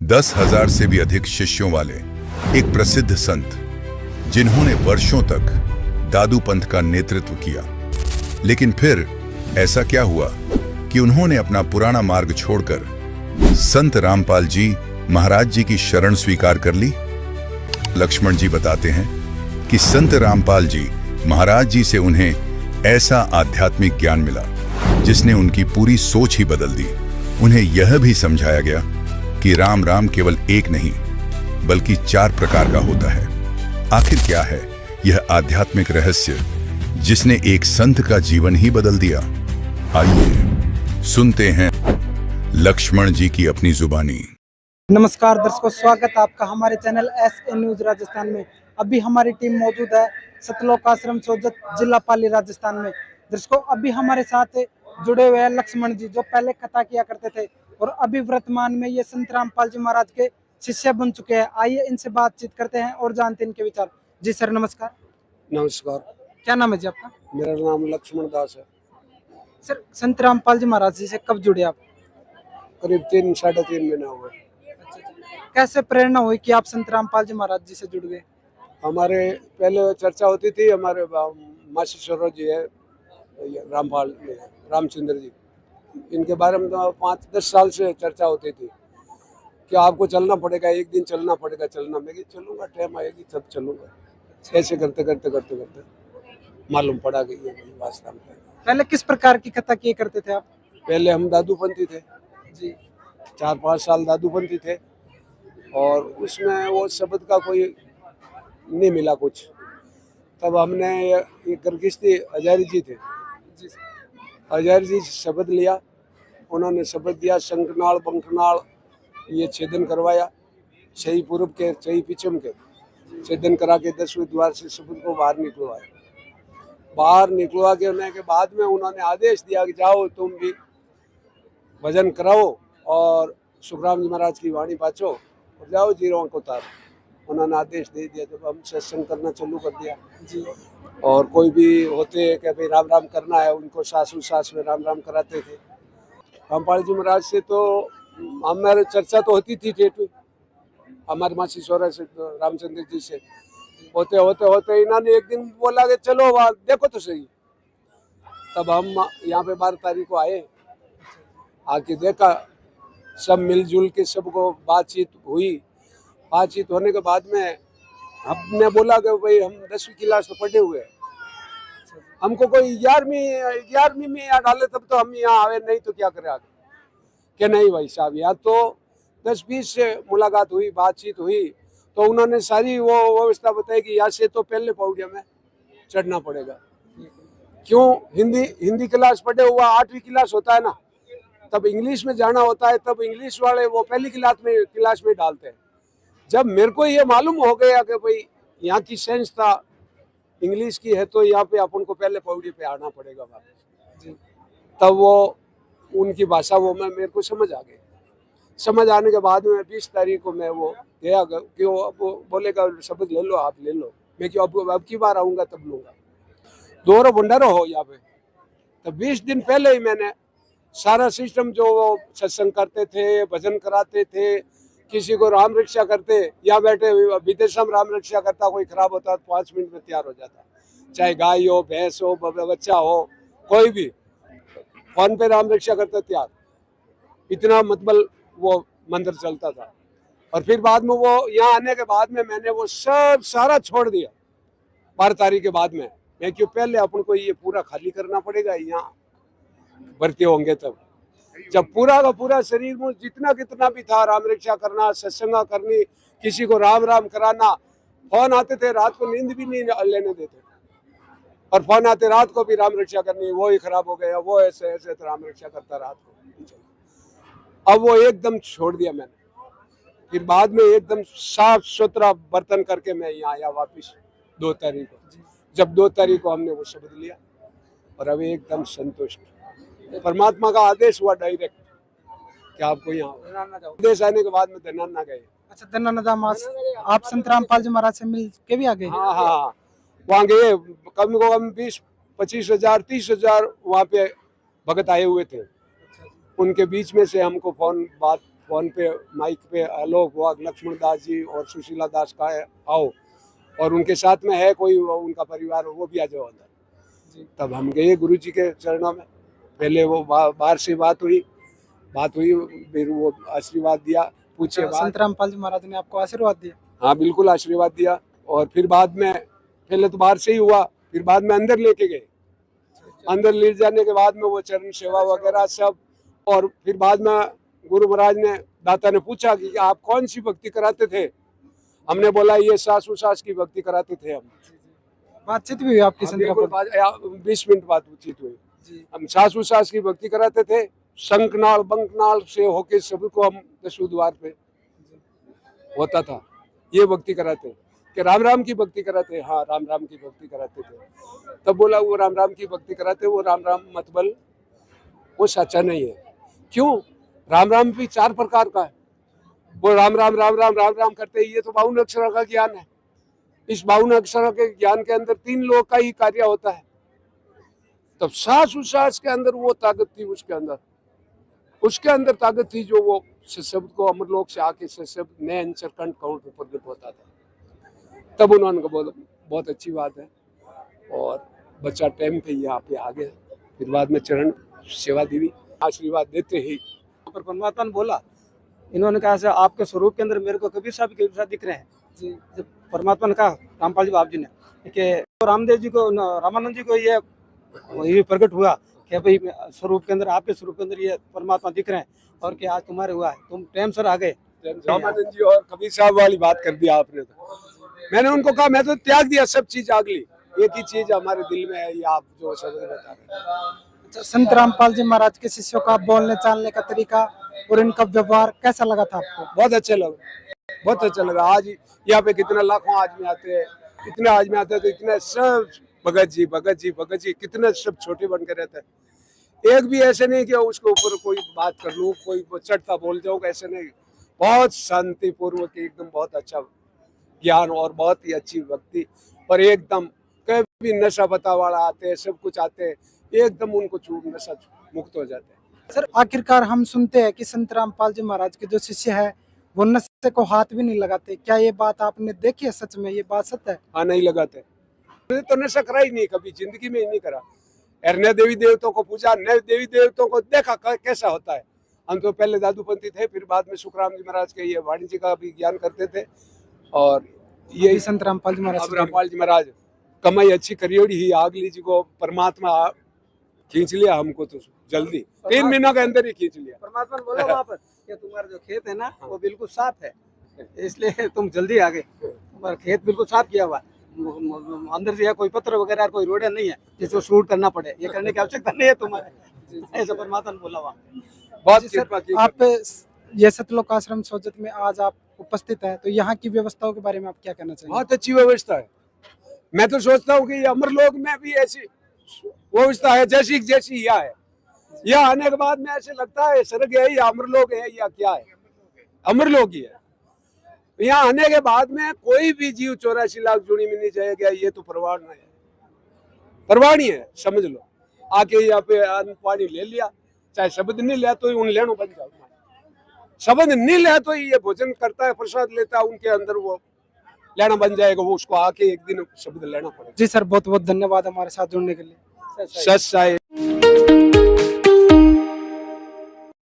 10,000 से भी अधिक शिष्यों वाले एक प्रसिद्ध संत, जिन्होंने वर्षों तक दादू पंथ का नेतृत्व किया। लेकिन फिर ऐसा क्या हुआ कि उन्होंने अपना पुराना मार्ग छोड़कर संत रामपाल जी महाराज जी की शरण स्वीकार कर ली। लक्ष्मण जी बताते हैं कि संत रामपाल जी महाराज जी से उन्हें ऐसा आध्यात्मिक ज्ञान मिला जिसने उनकी पूरी सोच ही बदल दी। उन्हें यह भी समझाया गया कि राम राम केवल एक नहीं बल्कि 4 प्रकार का होता है। आखिर क्या है यह आध्यात्मिक रहस्य जिसने एक संत का जीवन ही बदल दिया? आइए सुनते हैं लक्ष्मण जी की अपनी जुबानी। नमस्कार दर्शकों, स्वागत आपका हमारे चैनल SN न्यूज राजस्थान में। अभी हमारी टीम मौजूद है सतलोक आश्रम सोजत, जिला पाली, राजस्थान में। दर्शकों, अभी हमारे साथ जुड़े हुए हैं लक्ष्मण जी, जो पहले कथा किया करते थे और अभी वर्तमान में ये संत रामपाल जी महाराज के शिष्य बन चुके हैं। आइए इनसे बातचीत करते हैं और जानते हैं इनके विचार। जी सर, नमस्कार। नमस्कार। क्या नाम है जी आपका? मेरा नाम लक्ष्मण दास है। सर, संत रामपाल जी महाराज जी से कब जुड़े आप? करीब 3-3.5 महीना हुआ। कैसे प्रेरणा हुई कि आप संत रामपाल जी महाराज जी से जुड़ गए? हमारे पहले चर्चा होती थी, हमारे मासी सरोज जी है, रामपाल रामचंद्र जी, इनके बारे में तो 5-10 साल से चर्चा होती थी कि आपको चलना पड़ेगा, एक दिन चलना पड़ेगा। मैं चलूंगा, टाइम आएगी तब चलूंगा। ऐसे करते करते मालूम पड़ा कि ये वास्तव में। पहले किस प्रकार की कथा किए करते थे आप? पहले हम दादूपंथी थे जी। 4-5 साल दादूपंथी थे, और उसमें वो शब्द का कोई नहीं मिला कुछ। तब हमने ये गर्गिश्ती हजारी जी थे, हजारी जी शब्द लिया। उन्होंने शब्द दिया, शंखनाल बंखनाल ये छेदन करवाया, सही पूर्व के सही पश्चिम के छेदन करा के 10वें द्वार से शब्द को बाहर निकलवाया। बाहर निकलवा के बाद में उन्होंने आदेश दिया कि जाओ तुम भी भजन कराओ और सुखराम जी महाराज की वाणी पाचो और जाओ जीरों को तारो। उन्होंने आदेश दे दिया। जब हम सत्संग करना चालू कर दिया जी। और कोई भी होते कि भाई राम राम करना है, उनको सास में राम राम कराते थे। रामपाल जी महाराज से तो हमारे चर्चा तो होती थी ठेठ, हमारे मासी सोरा से, रामचंद्र जी से होते इन्होंने एक दिन बोला कि चलो वहाँ देखो तो सही। तब हम यहाँ पे 12 तारीख को आए, आके देखा, सब मिलजुल के सबको बातचीत हुई। बातचीत होने के बाद में हमने बोला कि भाई हम 10वीं क्लास तो पढ़े हुए हैं, हमको कोई 11वीं में यहाँ डाले तब तो हम यहाँ आवे, नहीं तो क्या करें आगे। कि नहीं भाई साहब, यहाँ तो 10-20 से मुलाकात हुई, बातचीत हुई, तो उन्होंने सारी वो व्यवस्था बताई कि यहाँ से तो पहले पौड़िया में चढ़ना पड़ेगा। क्यों? हिंदी क्लास पढ़े हुआ, 8वीं क्लास होता है ना, तब इंग्लिश में जाना होता है, तब इंग्लिश वाले वो पहली क्लास में डालते हैं। जब मेरे को ये मालूम हो गया कि भाई यहाँ की संस्था इंग्लिश की है, तो यहाँ पे अपन को पहले पौड़ी पे आना पड़ेगा वापस। तब वो उनकी भाषा वो मेरे को समझ आ गई। समझ आने के बाद में 20 तारीख को मैं वो गया, क्यों अब बोलेगा शब्द ले लो, आप ले लो। मैं क्यों अब की बार आऊँगा तब लूँगा, दोहरो भंडारो हो यहाँ पे। तब 20 दिन पहले ही मैंने सारा सिस्टम, जो वो सत्संग करते थे, भजन कराते थे, किसी को राम रक्षा करते, या बैठे विदेश में राम रक्षा करता, कोई खराब होता तो 5 मिनट में तैयार हो जाता, चाहे गाय हो, भैंस हो, बच्चा हो, कोई भी फोन पे राम रक्षा करता तैयार। इतना मतलब वो मंदिर चलता था। और फिर बाद में वो यहाँ आने के बाद में मैंने वो सब सारा छोड़ दिया 12 तारीख के बाद में। मैं क्यों, पहले अपन को ये पूरा खाली करना पड़ेगा, यहाँ भर्ती होंगे तब। जब पूरा का पूरा शरीर में जितना कितना भी था, राम रक्षा करना, सत्संग करनी, किसी को राम राम कराना। फोन आते थे, रात को नींद भी नहीं लेने देते, और फोन आते रात को भी राम रक्षा करनी, वो ही खराब हो गया, वो ऐसे तो राम रक्षा करता रात को। अब वो एकदम छोड़ दिया मैंने। फिर बाद में एकदम साफ सुथरा बर्तन करके मैं यहाँ आया वापिस 2 तारीख को। जब 2 तारीख को हमने वो शब्द लिया, और अभी एकदम संतुष्ट। परमात्मा का आदेश हुआ डायरेक्ट कि आपको यहाँ आदेश आने के बाद में धनाना गए। अच्छा, धनाना आप संत रामपाल जी महाराज से मिल के भी आ गए? हाँ, वहाँ गए। कम से कम 20-25 हजार 30 हजार वहाँ पे भगत आए हुए थे। उनके बीच में से हमको फोन बात फोन पे माइक पे आलोक वाघ लक्ष्मण दास जी और सुशीला दास का आओ, और उनके साथ में है कोई उनका परिवार, वो भी आ जाओ अंदर। तब हम गए गुरु जी के चरणों में। पहले वो बाहर से बात हुई, फिर वो आशीर्वाद दिया, पूछे संत रामपाल जी महाराज ने आपको आशीर्वाद दिया? हाँ बिल्कुल आशीर्वाद दिया। और फिर बाद में, पहले तो बाहर से ही हुआ, फिर बाद में अंदर लेके गए। अंदर ले जाने के बाद में वो चरण सेवा वगैरह सब, और फिर बाद में गुरु महाराज ने, दाता ने पूछा कि आप कौन सी भक्ति कराते थे। हमने बोला ये सासू सास की भक्ति कराते थे हम। बातचीत भी हुई आपकी संत रामपाल? 20 मिनट बातचीत हुई। हम सासू सास की भक्ति कराते थे, शंखनाल बंकनाल से होके सबको हम दसवें द्वार पे होता था, ये भक्ति कराते कि राम राम की भक्ति कराते। हाँ राम राम की भक्ति कराते थे। तब बोला वो राम राम की भक्ति कराते, वो राम राम मत बल, वो सच्चा नहीं है। क्यों? राम राम भी 4 प्रकार का है। वो राम राम राम राम राम राम करते हैं, ये तो 52 अक्षर का ज्ञान है। इस 52 अक्षर के ज्ञान के अंदर 3 लोक का ही कार्य होता है। तब सास उसास के अंदर वो ताकत थी, उसके अंदर ताकत थी, जो वो शब्द को अमरलोक से आके शब्द नैन चरकंठ काउंट पे प्रकट होता था। तब उन्होंने कहा बहुत अच्छी बात है, और बच्चा टाइम पे यहाँ पे आ गया। फिर बाद में चरण सेवा देवी आशीर्वाद देते ही पर परमात्मा ने बोला, इन्होंने कहा से आपके स्वरूप के अंदर मेरे को कबीर साहब दिख रहे हैं जी। जब परमात्मा ने कहा रामपाल जी बाप जी ने कि रामदेव जी को, रामानंद जी को ये प्रकट हुआ कि भाई स्वरूप के अंदर, आपके स्वरूप के अंदर ये परमात्मा दिख रहे हैं, और कि आज तुम्हारे हुआ है, तुम टाइम सर आ गए। रामानंद जी और कबीर साहब वाली बात कर दिया आपने। तो मैंने उनको कहा मैं तो त्याग दिया सब चीज अगली, एक ही चीज हमारे दिल में है, ये आप जो शब्द बता रहे हैं। संत रामपाल जी महाराज के शिष्यों का बोलने चालने का तरीका और इनका व्यवहार कैसा लगा था आपको? बहुत अच्छा लगा। आज यहाँ पे कितना लाखों आदमी आते हैं, इतने आदमी आते हैं, तो इतने सब भगत जी कितने सब छोटे बन के रहते हैं। एक भी ऐसे नहीं कि उसके ऊपर कोई बात कर लूँ, कोई चढ़ता बोल जाऊँ, ऐसे नहीं। बहुत शांतिपूर्वक, एकदम बहुत अच्छा ज्ञान और बहुत ही अच्छी भक्ति, और एकदम कभी नशा पता वाला आते हैं, सब कुछ आते हैं, एकदम उनको नशा मुक्त हो जाते हैं। सर आखिरकार हम सुनते हैं कि संत रामपाल जी महाराज के जो शिष्य है वो नशे को हाथ भी नहीं लगाते, क्या ये बात आपने देखी है? सच में ये बात सत्य है? हाँ नहीं लगाते। तो नशा करा ही नहीं, कभी जिंदगी में ही नहीं करा। नए देवी देवताओं को पूजा, नए देवी देवताओं को देखा कैसा होता है। हम तो पहले दादूपंथी थे, फिर बाद में सुखराम जी महाराज के ये वाणिज्य का भी ज्ञान करते थे, और ये संत रामपाल जी महाराज, रामपाल जी महाराज कमाई अच्छी करियोड़ी ही, आगली जी को परमात्मा खींच लिया हमको तो जल्दी 3 महीनों के अंदर ही खींच लिया। परमात्मा ने बोला वहाँ पर कि तुम्हारा जो खेत है ना वो बिल्कुल साफ है, इसलिए तुम जल्दी आ गए। तुम्हारा खेत बिल्कुल साफ किया हुआ, अंदर से कोई पत्थर वगैरह कोई रोड़े नहीं है जिसको शूट करना पड़े, ये करने की आवश्यकता नहीं है तुम्हारे, ऐसा परमात्मा ने बोला वहाँ। बहुत कृपा की। आप ये सतलोक आश्रम सोजत में आज आप उपस्थित हैं, तो यहाँ की व्यवस्थाओं के बारे में आप क्या कहना चाहिए? बहुत अच्छी व्यवस्था है। मैं तो सोचता हूँ कि अमरलोक में भी ऐसी व्यवस्था है जैसी यहाँ है। यहाँ आने के बाद में ऐसे लगता है स्वर्ग है या अमरलोक है या क्या है, अमरलोक ही है। यहाँ आने के बाद में कोई भी जीव 84 लाख जोड़ी में नहीं जाएगा, ये तो प्रवाणी है समझ लो। आके यहाँ पे अन्न पानी ले लिया, चाहे शब्द नहीं लिया तो उन लेनो बन जाओ, शब्द नहीं लिया तो ये भोजन करता है, प्रसाद लेता है, उनके अंदर वो लेना बन जाएगा, वो उसको आके एक दिन शब्द लेना पड़ेगा। जी सर, बहुत बहुत धन्यवाद हमारे साथ जुड़ने के लिए। सच